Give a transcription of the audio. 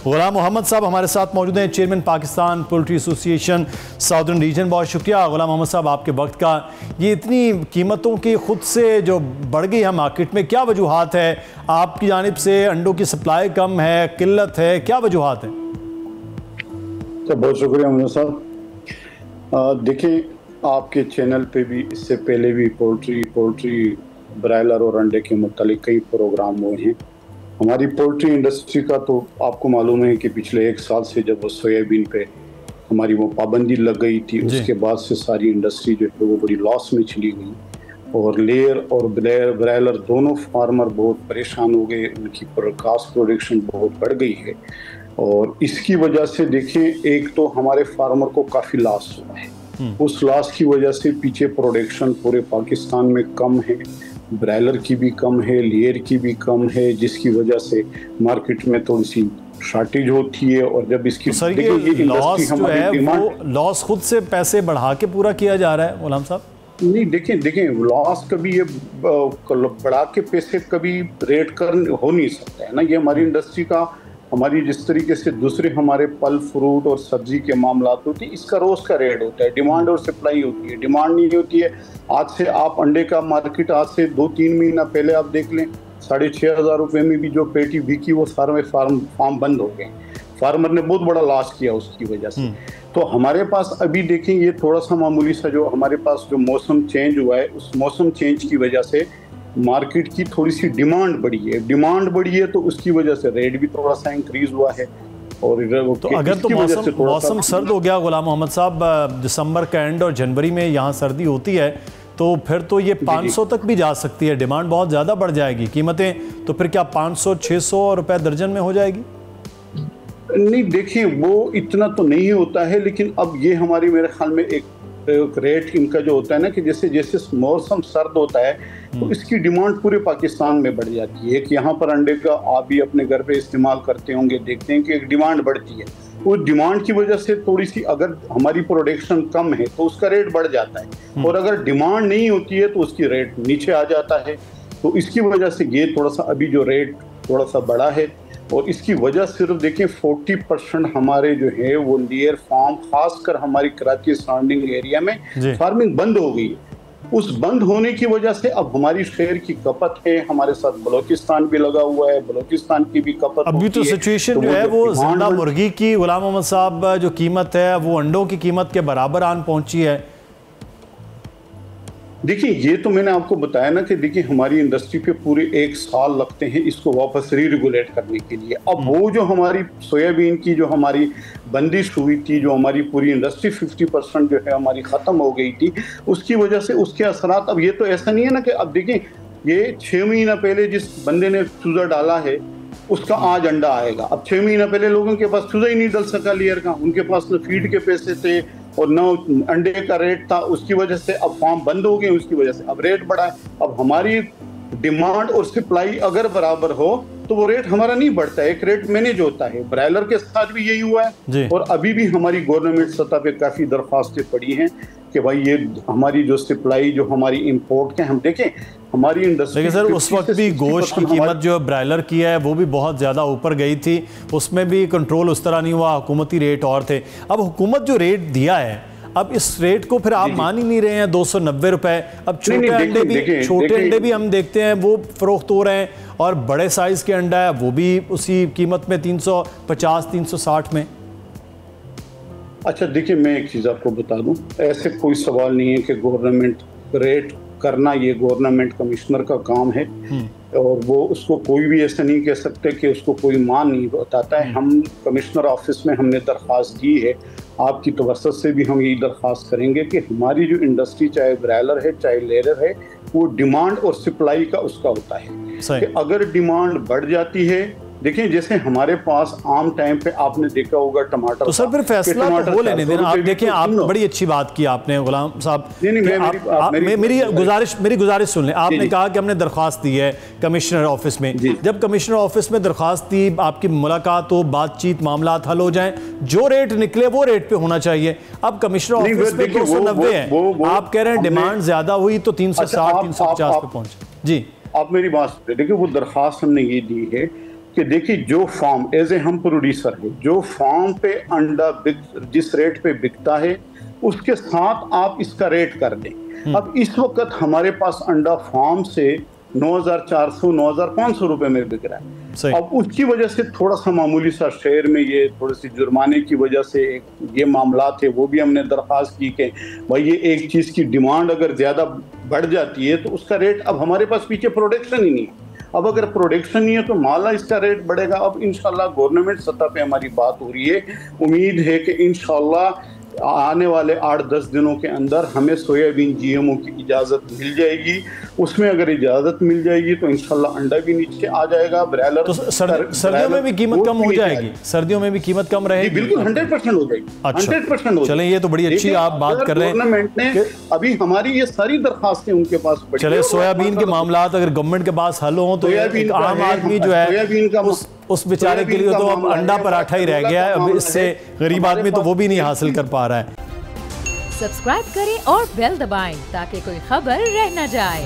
गुलाम मोहम्मद साहब हमारे साथ मौजूद हैं, chairman Pakistan poultry association southern region. बहुत शुक्रिया गुलाम मोहम्मद साहब आपके वक्त का। ये इतनी कीमतों की खुद से जो बढ़ गई है मार्केट में, क्या वजूहात है? आपकी जानिब से अंडों की सप्लाई कम है, किल्लत है, क्या वजूहात है? तो बहुत शुक्रिया मोहम्मद साहब। देखिए, आपके चैनल पे भी इससे पहले भी पोल्ट्री ब्रायलर और अंडे के मुतालिक कई प्रोग्राम हुए हैं। हमारी पोल्ट्री इंडस्ट्री का तो आपको मालूम है कि पिछले 1 साल से जब वो सोयाबीन पे हमारी वो पाबंदी लग गई थी, उसके बाद से सारी इंडस्ट्री जो है वो बड़ी लॉस में चली गई और लेयर और ब्रायलर दोनों फार्मर बहुत परेशान हो गए। उनकी कास्ट प्रोडक्शन बहुत बढ़ गई है और इसकी वजह से देखें, एक तो हमारे फार्मर को काफ़ी लॉस हुआ है। उस लॉस की वजह से पीछे प्रोडक्शन पूरे पाकिस्तान में कम है, ब्रायलर की भी कम है, लेयर की भी कम है, जिसकी वजह से मार्केट में थोड़ी सी शॉर्टेज होती है। और जब इसकी तो सर ये लॉस जो है वो लॉस खुद से पैसे बढ़ा के पूरा किया जा रहा है गुलाम साहब? नहीं, देखें लॉस कभी ये बढ़ा के पैसे कभी रेट कर हो नहीं सकता है ना। ये हमारी इंडस्ट्री का, हमारी जिस तरीके से दूसरे हमारे फल फ्रूट और सब्जी के मामलात होती है, इसका रोज का रेट होता है, डिमांड और सप्लाई होती है। डिमांड नहीं होती है, आज से आप अंडे का मार्केट आज से 2-3 महीना पहले आप देख लें, 6,500 रुपये में भी जो पेटी बिकी वो सारे फार्म बंद हो गए। फार्मर ने बहुत बड़ा लॉस किया उसकी वजह से। तो हमारे पास अभी देखें, ये थोड़ा सा मामूली सा जो हमारे पास जो मौसम चेंज हुआ है, उस मौसम चेंज की वजह से मार्केट की थोड़ी सी डिमांड बढ़ी है तो उसकी वजह से रेट भी थोड़ा सा इंक्रीज हुआ है। और तो अगर तो मौसम सर्द हो गया गुलाम मोहम्मद साहब, दिसंबर का एंड और जनवरी में यहाँ सर्दी होती है, तो फिर तो ये 500 तक भी जा सकती है, डिमांड बहुत ज़्यादा बढ़ जाएगी, कीमतें तो फिर क्या 500-600 रुपये दर्जन में हो जाएगी? नहीं, देखिए वो इतना तो नहीं होता है, लेकिन अब ये हमारी मेरे ख्याल में एक रेट इनका जो होता है ना कि जैसे जैसे मौसम सर्द होता है तो इसकी डिमांड पूरे पाकिस्तान में बढ़ जाती है। कि यहाँ पर अंडे का आप भी अपने घर पे इस्तेमाल करते होंगे, देखते हैं कि एक डिमांड बढ़ती है। उस डिमांड की वजह से थोड़ी सी अगर हमारी प्रोडक्शन कम है तो उसका रेट बढ़ जाता है, और अगर डिमांड नहीं होती है तो उसकी रेट नीचे आ जाता है। तो इसकी वजह से ये थोड़ा सा अभी जो रेट थोड़ा सा बढ़ा है, और इसकी वजह सिर्फ देखें 40% हमारे जो है वो लेयर फार्म, खासकर हमारी कराची सराउंडिंग एरिया में फार्मिंग बंद हो गई है। उस बंद होने की वजह से अब हमारी शेयर की खपत है, हमारे साथ बलोचिस्तान भी लगा हुआ है, बलोचिस्तान की भी खपत अभी तो सिचुएशन जो है वो जिंदा मुर्गी की गुलाम मोहम्मद साहब जो कीमत है वो अंडों की कीमत के बराबर आन पहुंची है। देखिए, ये तो मैंने आपको बताया ना कि देखिए हमारी इंडस्ट्री पे पूरे 1 साल लगते हैं इसको वापस री-रेगुलेट करने के लिए। अब वो जो हमारी सोयाबीन की जो हमारी बंदिश हुई थी, जो हमारी पूरी इंडस्ट्री 50% जो है हमारी ख़त्म हो गई थी, उसकी वजह से उसके असरात अब ये तो ऐसा नहीं है ना कि अब देखिए ये 6 महीना पहले जिस बंदे ने चूज़ा डाला है उसका आज अंडा आएगा। अब 6 महीना पहले लोगों के पास चूज़ा ही नहीं डल सका लेयर का, उनके पास न फीड के पैसे थे और न अंडे का रेट था। उसकी वजह से अब फार्म बंद हो गए, उसकी वजह से अब रेट बढ़ा है। अब हमारी डिमांड और सप्लाई अगर बराबर हो तो वो रेट हमारा नहीं बढ़ता है, एक रेट मैनेज होता है। ब्रायलर के साथ भी यही हुआ है, और अभी भी हमारी गवर्नमेंट सतह पे काफ़ी दरख्वास्तें पड़ी हैं कि भाई ये हमारी जो सप्लाई जो हमारी इंपोर्ट के, हम देखें हमारी इंडस्ट्री। लेकिन सर उस वक्त भी गोश्त की कीमत जो ब्रायलर की है वो भी बहुत ज़्यादा ऊपर गई थी, उसमें भी कंट्रोल उस तरह नहीं हुआ, हुकूमती रेट और थे। अब हुकूमत जो रेट दिया है, अब इस रेट को फिर आप मान ही नहीं रहे हैं, 290 रुपए। अब छोटे अंडे भी हम देखते हैं वो फरोख्त हो रहे हैं, और बड़े साइज के अंडा है वो भी उसी कीमत में 350-360 में। अच्छा देखिए, मैं एक चीज़ आपको बता दूं, ऐसे कोई सवाल नहीं है कि गवर्नमेंट रेट करना ये गवर्नमेंट कमिश्नर का काम है, और वो उसको कोई भी ऐसा नहीं कह सकते कि उसको कोई मान नहीं बताता है। हम कमिश्नर ऑफिस में हमने दरख्वास्त दी है, आपकी तवस्सुत से भी हम यही दरख्वास्त करेंगे कि हमारी जो इंडस्ट्री चाहे ब्रायलर है चाहे लेयर है, वो डिमांड और सप्लाई का उसका होता है कि अगर डिमांड बढ़ जाती है, देखिए जैसे हमारे पास आम टाइम पे आपने देखा होगा टमाटर, तो सर फिर फैसला तो हो लेने देना। आप देखें, आप बड़ी अच्छी बात की आपने गुलाम साहब, मेरी गुजारिश सुन लें। आपने कहा कि हमने दरख्वास्त दी है कमिश्नर ऑफिस में। जब कमिश्नर ऑफिस में दरख्वास्त दी, आपकी मुलाकात हो, बातचीत, मामलात हल हो जाए, जो रेट निकले वो रेट पे होना चाहिए। अब कमिश्नर ऑफिस में 290 है, आप कह रहे हैं डिमांड ज्यादा हुई तो 360-350 पे पहुंचे। जी, आप मेरी बात देखिए, वो दरख्वास्त हमने ये दी है कि देखिए जो फार्म एज ए हम प्रोड्यूसर है, जो फार्म पे अंडा जिस रेट पे बिकता है उसके साथ आप इसका रेट कर दें। अब इस वक्त हमारे पास अंडा फार्म से 9,400 9,500 रुपए में बिक रहा है। अब उसकी वजह से थोड़ा सा मामूली सा शहर में ये थोड़ी सी जुर्माने की वजह से ये मामला थे, वो भी हमने दरख्वास्त की कि भाई ये एक चीज की डिमांड अगर ज्यादा बढ़ जाती है तो उसका रेट, अब हमारे पास पीछे प्रोडक्शन ही नहीं है, अब अगर प्रोडक्शन नहीं है तो माला इसका रेट बढ़ेगा। अब इंशाल्लाह गवर्नमेंट सतह पे हमारी बात हो रही है, उम्मीद है कि इंशाल्लाह आने वाले 8-10 दिनों के अंदर हमें सोयाबीन जीएमओ की इजाजत मिल जाएगी। उसमें अगर इजाजत मिल जाएगी तो इंशाल्लाह अंडा भी नीचे आ जाएगा। ब्रायलर तो सर्दियों में भी कीमत कम हो जाएगी, सर्दियों में भी कीमत कम रहेगी, बिल्कुल 100% हो जाएगी। अच्छा 100% हो। चलें, ये तो बड़ी अच्छी आप बात कर रहे हैं। गवर्नमेंट ने अभी हमारी ये सारी दरखास्तें उनके पास, चले सोयाबीन के मामला अगर गवर्नमेंट के पास हल हो तो आम आदमी जो है उस बेचारे के लिए तो अब अंडा पराठा ही रह गया है, अब इससे गरीब आदमी तो वो भी नहीं हासिल कर पा रहा है। सब्सक्राइब करें और बेल दबाएं ताकि कोई खबर रह न जाए।